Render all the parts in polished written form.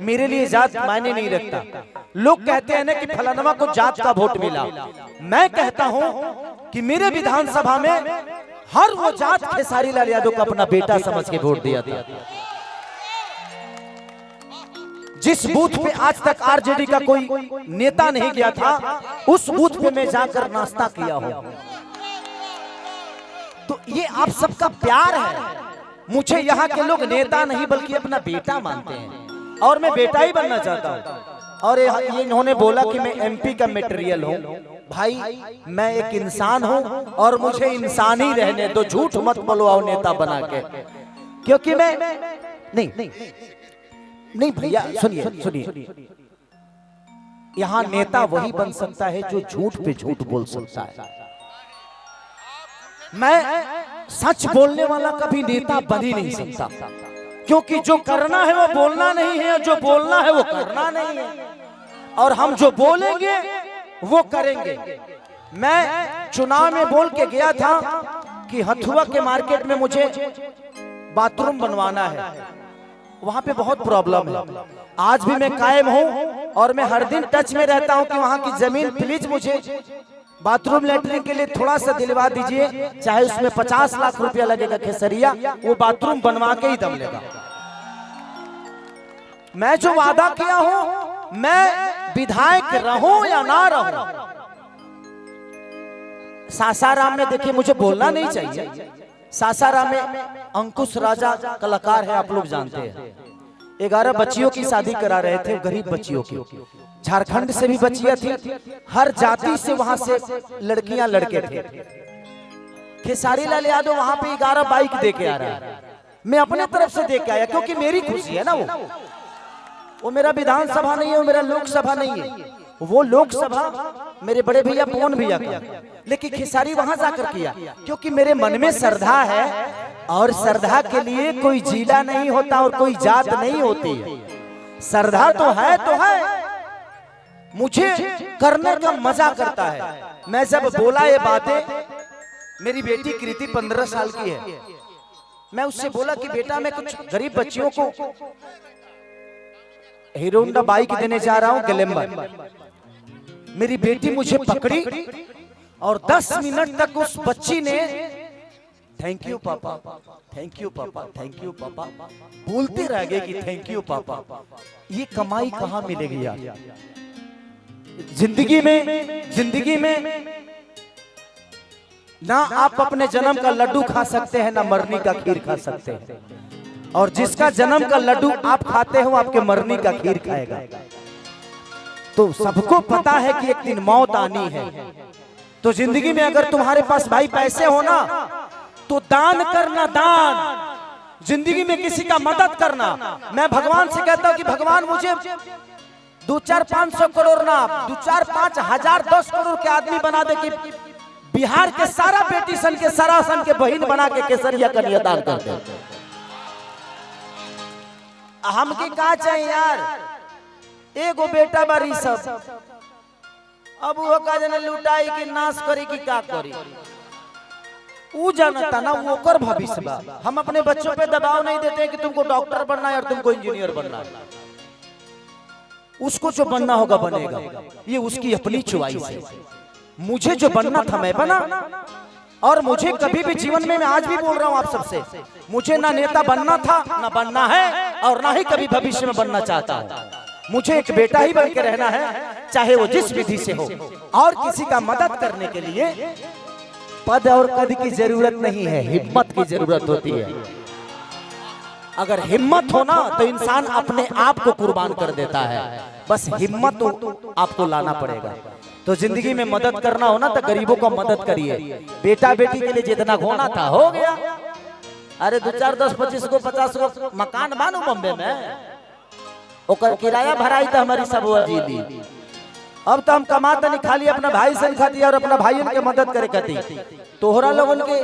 मेरे लिए जात मायने नहीं रखता। लोग कहते हैं ना कि फलानवा को जात का वोट मिला, मैं कहता हूं कि मेरे विधानसभा में हर वो जात खेसारी लाल यादव को अपना बेटा समझ के वोट दिया था। जिस बूथ पे आज तक आरजेडी का कोई नेता नहीं गया था, उस बूथ पे मैं जाकर नाश्ता किया हूं। तो ये आप सबका प्यार है। मुझे यहाँ के लोग नेता नहीं बल्कि अपना बेटा मानते हैं, और मैं बेटा ही बनना चाहता हूँ। और ये इन्होंने बोला कि मैं एमपी का मटेरियल हूँ। भाई मैं एक इंसान हूँ और मुझे इंसान ही रहने दो, झूठ मत बोलवाओ नेता बना के, क्योंकि मैं नहीं भैया सुनिए, यहाँ नेता वही बन सकता है जो झूठ पे झूठ बोल सकता है। मैं सच बोलने वाला कभी नेता बन ही नहीं सकता, क्योंकि जो करना है वो बोलना नहीं है, जो बोलना है वो करना नहीं है, और हम जो बोलेंगे वो करेंगे। मैं चुनाव में बोल के गया था कि हथुआ के मार्केट में मुझे बाथरूम बनवाना है, वहां पे बहुत प्रॉब्लम है। आज भी मैं कायम हूं और मैं हर दिन टच में रहता हूं कि वहां की जमीन प्लीज मुझे बाथरूम लेटरिन के लिए थोड़ा सा दिलवा दीजिए, चाहे उसमें 50 लाख रुपया लगेगा खेसरिया, वो बाथरूम बनवा के ही दम लेगा। मैं जो वादा किया हूं, मैं विधायक रहूं या ना रहूं, सासाराम में देखिए मुझे बोलना नहीं चाहिए, सासाराम में अंकुश राजा कलाकार है, आप लोग जानते हैं। 11 बच्चियों की शादी करा रहे थे, गरीब बच्चियों की, झारखंड से भी बच्चियां थी, हर जाति से वहां से लड़कियां लड़के थे। खेसारी लाल यादव वहां पे 11 बाइक दे के आ रहा है, मैं अपने तरफ से दे के आया, क्योंकि मेरी खुशी है ना। वो मेरा विधानसभा नहीं है, वो मेरा लोकसभा नहीं है, वो लोकसभा मेरे बड़े भैया पवन भैया का, लेकिन खेसारी वहां जाकर किया क्योंकि मेरे मन में श्रद्धा है, और श्रद्धा के लिए कोई जिला नहीं होता और कोई जात नहीं होती है। श्रद्धा तो है, मुझे करने का मजा करता है। मैं जब बोला ये बातें, मेरी बेटी कृति 15 साल की है, मैं उससे बोला कि बेटा मैं कुछ गरीब बच्चियों को हीरो होंडा बाइक देने जा रहा हूं, ग्लैमर। मेरी बेटी मुझे पकड़ी और 10 मिनट तक उस बच्ची ने थैंक यू पापा, थैंक यू पापा, थैंक यू पापा बोलते रह गए कि थैंक यू पापा। ये कमाई कहां मिलेगी यार जिंदगी में ना आप अपने जन्म का लड्डू खा सकते हैं, ना मरनी का खीर खा सकते हैं, और जिसका जन्म का लड्डू आप खाते हो आपके मरनी का खीर खाएगा। तो सबको पता है कि एक दिन मौत आनी है। तो जिंदगी में अगर तुम्हारे पास भाई पैसे हो ना, तो दान करना, दान जिंदगी में किसी का मदद करना। मैं भगवान से कहता हूं कि भगवान मुझे 2-4-500 करोड़ ना, 2-4-5 10 करोड़ के आदमी बना दे कि बिहार के सारा बेटी सन के सरासन के बहन बना के केसरिया का निदान कर दे। हम की का चाहिए यार, एगो बेटा बारी सब, अब वो का जने लुटाई की नाश करी की का करी, वो जानता ना, वो कर भविष्य बा। हम अपने बच्चों पे दबाव नहीं देते कि तुमको डॉक्टर बनना है और तुमको इंजीनियर बनना है, उसको जो बनना होगा बनेगा, ये उसकी अपनी चॉइस है। मुझे जो बनना था मैं बना, और मुझे कभी भी जीवन में, मैं आज भी बोल रहा हूं आप सबसे, मुझे ना नेता बनना था, ना बनना है, और ना ही कभी भविष्य में बनना चाहता हूं। मुझे एक बेटा ही बन के रहना है, चाहे वो जिस विधि से हो, और किसी का मदद करने के लिए पद और कद की जरूरत नहीं है, हिम्मत की जरूरत होती है। अगर हिम्मत हो ना तो इंसान अपने आप को कुर्बान कर देता है, बस हिम्मत तो आपको लाना पड़ेगा। तो जिंदगी में मदद करना हो ना तो गरीबों को मदद करिए। बेटा बेटी के लिए जितना होना था हो गया। अरे 2-4 10-25 को 50 को मकान बानो बॉम्बे में, ओकर किराया भराई तो हमारी सब वजीदी। अब तो हम कमाता नहीं, खाली अपना भाई सन खाती और अपना भाईन के मदद करे खाती। तोहरा लोगन के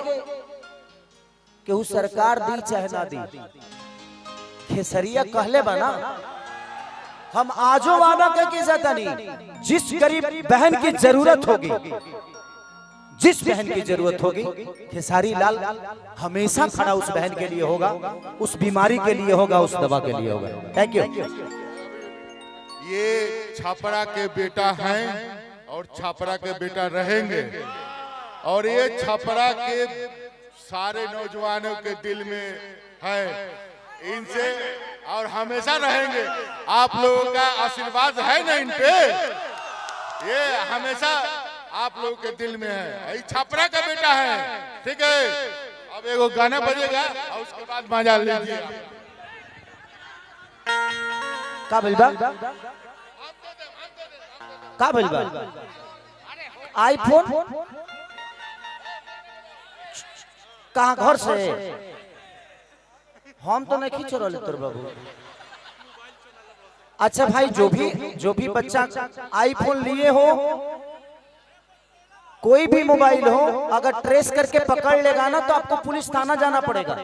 केहू सरकार दी चाहे ना दी, खेसरिया कहले बना, हम आजो वादा करके जाता नहीं। जिस गरीब बहन की जरूरत होगी, जिस बहन की जरूरत होगी, खेसारी लाल हमेशा खड़ा उस बहन के लिए होगा, उस बीमारी के लिए होगा, उस दवा के लिए होगा। Thank you. ये छापरा के बेटा हैं और छापरा के बेटा रहेंगे और ये छापरा के सारे नौजवानों के दिल में है इनसे और हमेशा रहेंगे। आप लोगों का आशीर्वाद है ना इन पे, ये हमेशा आप लोगों के दिल में है। छापरा का बेटा है, ठीक है। अब एगो गाना बजेगा और उसके बाद मजा लीजिए। का बिलबा का बिलबा आईफोन कहाँ घर से हम तो नहीं खींच रहे तोर बाबू। अच्छा भाई, जो भी बच्चा आईफोन लिए हो, कोई भी मोबाइल हो, अगर ट्रेस करके पकड़ लेगा ना तो आपको पुलिस थाना जाना पड़ेगा।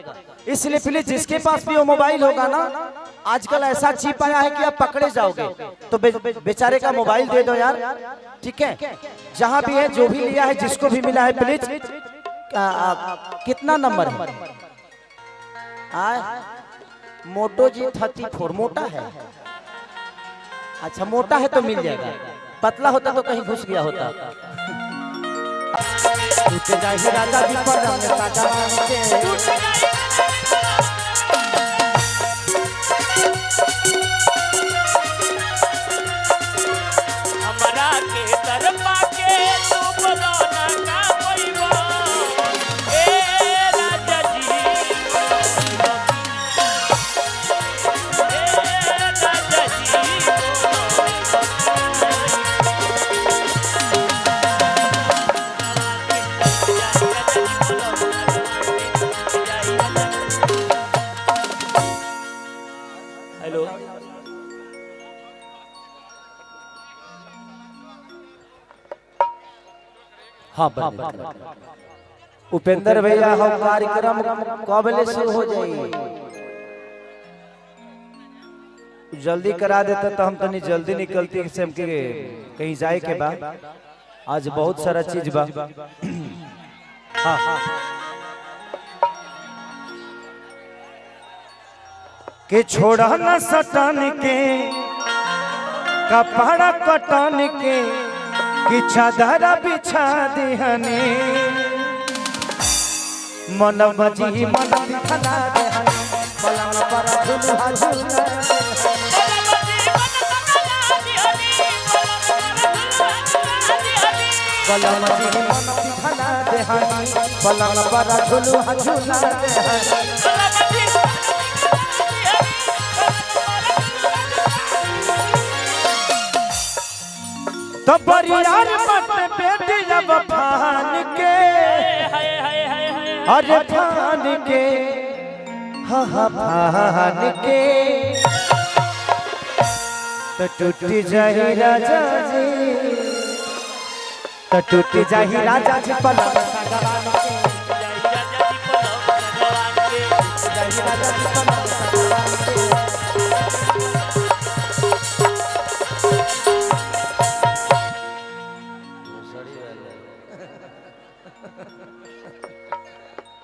इसलिए प्लीज जिसके पास भी वो मोबाइल होगा ना, आजकल ऐसा चिप आया है कि आप पकड़े जाओगे तो बेचारे का मोबाइल दे दो यार, ठीक है। जहां भी है, जो भी लिया है, जिसको भी मिला है, प्लीज कितना नंबर है? मोटो G34 मोटा है। अच्छा मोटा है तो मिल जाएगा, पतला होता तो कहीं घुस गया होता। राजा जी पर हमरा के तरफा के तू बोलो ना का पैबा ए राजा जी, हेलो हाँ उपेंद्र भैया, हम कार्यक्रम कबले शुरू हो जाए, जल्दी करा देते तो हम तनी जल्दी निकलती से हमके कहीं जाए के बाद। आज बहुत सारा चीज बा। हाँ के छोड़ा न सटान के कपड़ा कटान के कि चादर बिछा दिहने मन बजी मन दिखला देहने पलंग पर झुलुआ झुलना पलंग बजी मन दिखला देहने पलंग पर झुलुआ झुलना देहने। तो परियार मत बेटी जब फान के, अरे फान के, हाँ फान के, तो टूटी जाही राजा जी, तो टूटी जाही राजा जी पलंग सगवान के, जाही राजा जी पलंग सगवान के।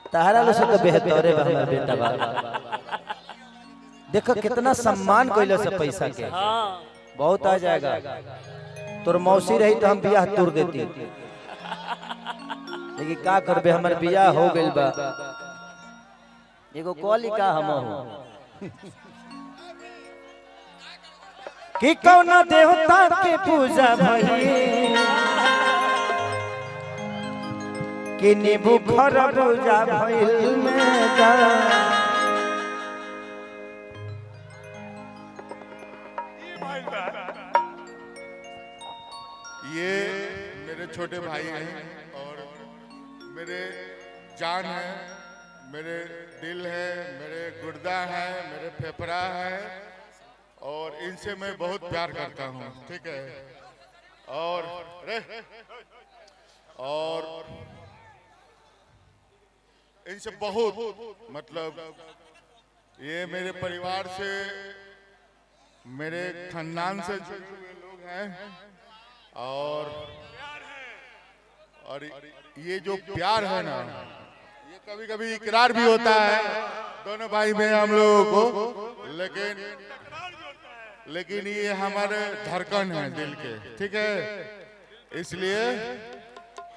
तारा लो से तो बेहतरे बा हमार बेटा बा। देखो कितना सम्मान कोइलो से पैसा के, बहुत आ जाएगा। तोर मौसी रही तो हम बियाह तोड़ देती, लेकिन का करबे, हमार बियाह हो गइल बा। एगो कॉली का हम हो कि कौना देवता के पूजा भई कि नींबू खरबूजा भइल में का। ये मेरे छोटे भाई हैं और मेरे जान है, मेरे दिल है, मेरे गुर्दा है, मेरे फेफड़ा है और इनसे मैं बहुत प्यार करता हूँ, ठीक है। और इनसे बहुत मतलब ये मेरे परिवार से, मेरे खानदान से जुड़े हुए लोग हैं और ये जो प्यार है ना, ये कभी कभी इकरार भी होता है दोनों भाई में हम लोगों को, लेकिन लेकिन ये हमारे धड़कन है दिल के, ठीक है। इसलिए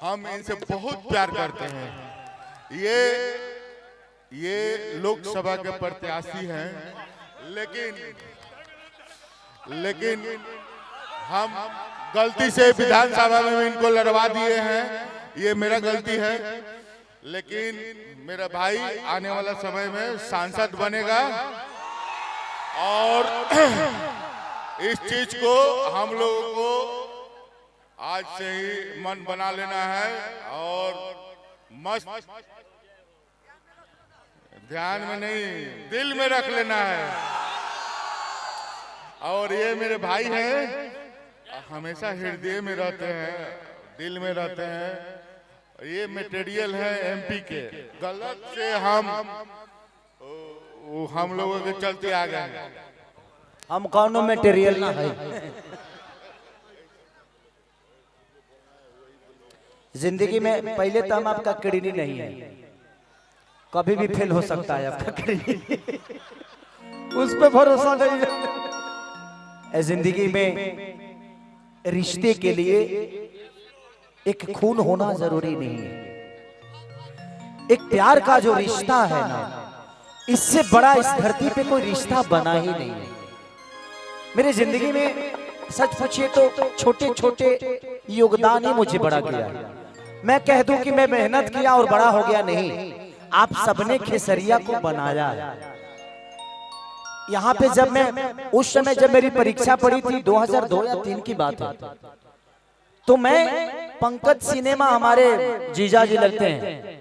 हम इनसे बहुत प्यार करते हैं। ये लोकसभा के प्रत्याशी हैं, लेकिन हम गलती से विधानसभा में इनको लड़वा दिए हैं। ये मेरा गलती है, लेकिन मेरा भाई आने वाला समय में सांसद बनेगा और इस चीज को हम लोगों को आज से ही मन बना लेना है और मस्त ध्यान में नहीं दिल में रख लेना है। और ये मेरे भाई हैं, हमेशा हृदय में रहते हैं, दिल में रहते हैं। ये मटेरियल है एमपी के, गलत से हम लोगों के चलते आ गए। हम कौनो मटेरियल ना है। जिंदगी में पहले तो हम आपका किडनी नहीं है, कभी भी फेल हो सकता है आपका किडनी, उस पे भरोसा नहीं है। जिंदगी में रिश्ते के लिए एक खून होना जरूरी नहीं है। एक प्यार का जो रिश्ता है ना, इससे बड़ा इस धरती पे कोई रिश्ता बना ही नहीं है। मेरी जिंदगी में सच पूछिए तो छोटे छोटे योगदान ही मुझे बड़ा किया। मैं कह दूं कि मैं मेहनत किया और बड़ा हो गया, नहीं, आप सबने खेसरिया को बनाया। यहाँ पे जब मैं उस समय जब मेरी परीक्षा पड़ी थी 2002 या 2003 की बात है, तो मैं पंकज सिनेमा हमारे जीजा जी लगते हैं,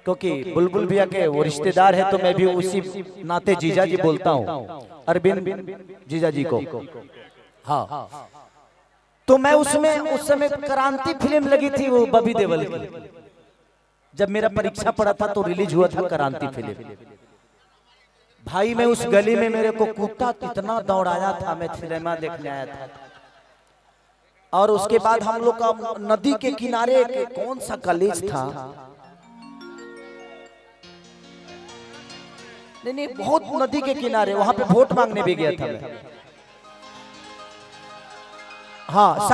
क्योंकि बुलबुल भैया के वो रिश्तेदार है, तो मैं भी उसी नाते जीजा जी बोलता हूँ, अरविंद जीजा जी को। हाँ, तो मैं उस समय क्रांति फिल्म लगी थी, वो बॉबी देओल की। जब मेरा परीक्षा पड़ा था तो रिलीज हुआ था क्रांति फिल्म। भाई मैं उस गली में मेरे को कुत्ता कितना दौड़ाया था, मैं सिनेमा देखने आया था। और उसके बाद हम लोग का नदी के किनारे कौन सा कॉलेज था, नहीं बहुत नदी के किनारे, वहां पे वोट मांगने भी गया था मैं। हाँ,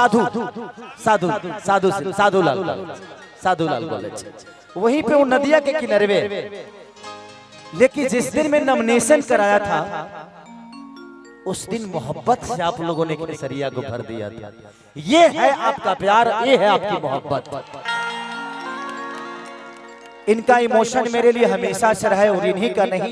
साधुलाल कॉलेज, वहीं पे वो नदिया के किनारे में। लेकिन जिस दिन मैं नॉमिनेशन कराया था, उस दिन मोहब्बत से आप लोगों ने खेसरिया को भर दिया था। ये है आपका प्यार, ये है आपकी मोहब्बत। इनका इमोशन मेरे लिए हमेशा से रहा है और इन्हीं का नहीं।